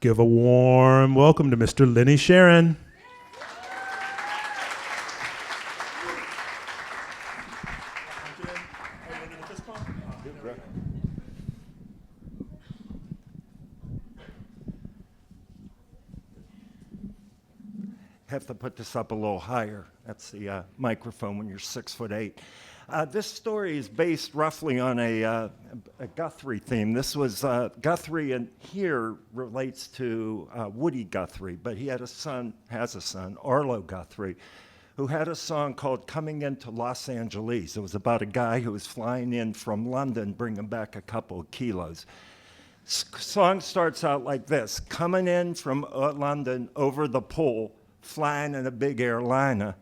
give a warm welcome to Mr. Lenny Sharon. Have to put this up a little higher. That's the microphone when you're 6'8". This story is based roughly on a Guthrie theme. This was Guthrie, and here relates to Woody Guthrie, but he had a son, Arlo Guthrie, who had a song called Coming Into Los Angeles. It was about a guy who was flying in from London, bringing back a couple of kilos. Song starts out like this: coming in from London over the pole, flying in a big airliner,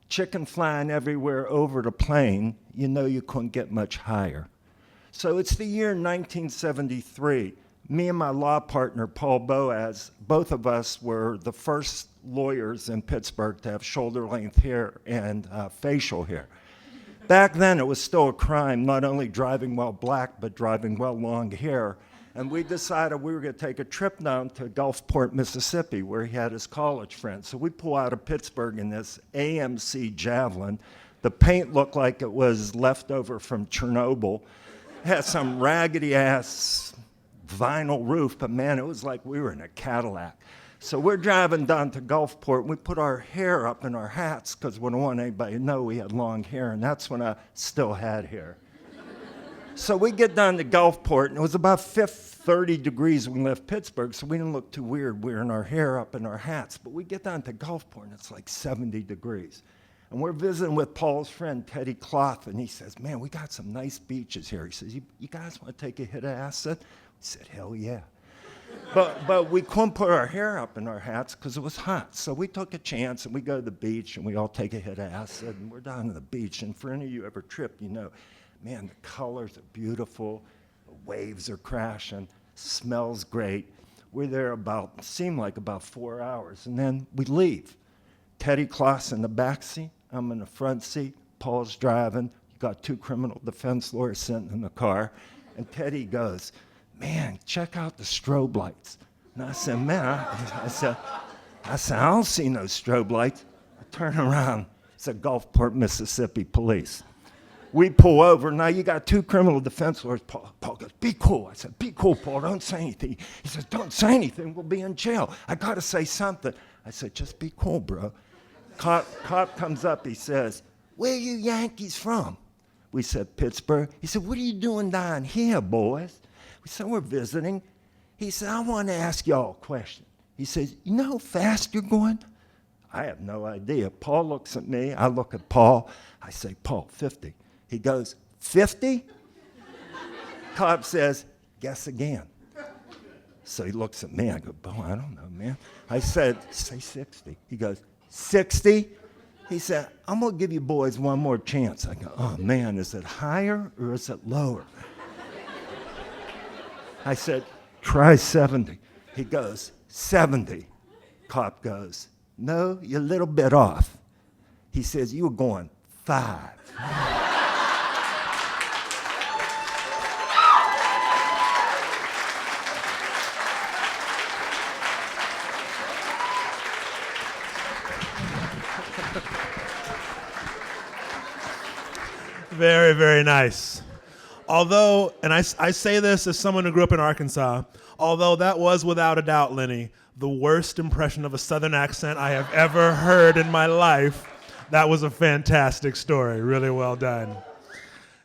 chicken flying everywhere over the plane, you know you couldn't get much higher. So it's the year 1973. Me and my law partner, Paul Boaz, both of us were the first lawyers in Pittsburgh to have shoulder-length hair and facial hair. Back then, it was still a crime, not only driving while black, but driving while long hair. And we decided we were going to take a trip down to Gulfport, Mississippi, where he had his college friends. So we pull out of Pittsburgh in this AMC Javelin. The paint looked like it was left over from Chernobyl. It had some raggedy-ass vinyl roof, but man, it was like we were in a Cadillac. So we're driving down to Gulfport, and we put our hair up in our hats because we don't want anybody to know we had long hair, and that's when I still had hair. So we get down to Gulfport, and it was about 30 degrees when we left Pittsburgh, so we didn't look too weird wearing our hair up in our hats. But we get down to Gulfport, and it's like 70 degrees. And we're visiting with Paul's friend, Teddy Cloth, and he says, man, we got some nice beaches here. He says, you guys want to take a hit of acid? We said, hell yeah. But we couldn't put our hair up in our hats because it was hot. So we took a chance, and we go to the beach, and we all take a hit of acid, and we're down to the beach. And for any of you who ever tripped, you know, man, the colors are beautiful, the waves are crashing, smells great. We're there seemed like about 4 hours, and then we leave. Teddy Kloss in the back seat, I'm in the front seat, Paul's driving, you got two criminal defense lawyers sitting in the car, and Teddy goes, man, check out the strobe lights. And I said, man, I said, I don't see no strobe lights. I turn around, it's a Gulfport, Mississippi police. We pull over. Now you got two criminal defense lawyers. Paul goes, be cool. I said, be cool, Paul. Don't say anything. He says, don't say anything. We'll be in jail. I got to say something. I said, just be cool, bro. Cop comes up. He says, where are you Yankees from? We said, Pittsburgh. He said, what are you doing down here, boys? We said, we're visiting. He said, I want to ask y'all a question. He says, you know how fast you're going? I have no idea. Paul looks at me. I look at Paul. I say, Paul, 50. He goes, 50? Cop says, guess again. So he looks at me. I go, Bo, I don't know, man. I said, say 60. He goes, 60? He said, I'm going to give you boys one more chance. I go, oh, man, is it higher or is it lower? I said, try 70. He goes, 70. Cop goes, no, you're a little bit off. He says, you were going 5. Very, very nice. Although, and I say this as someone who grew up in Arkansas, although that was without a doubt, Lenny, the worst impression of a Southern accent I have ever heard in my life, that was a fantastic story. Really well done.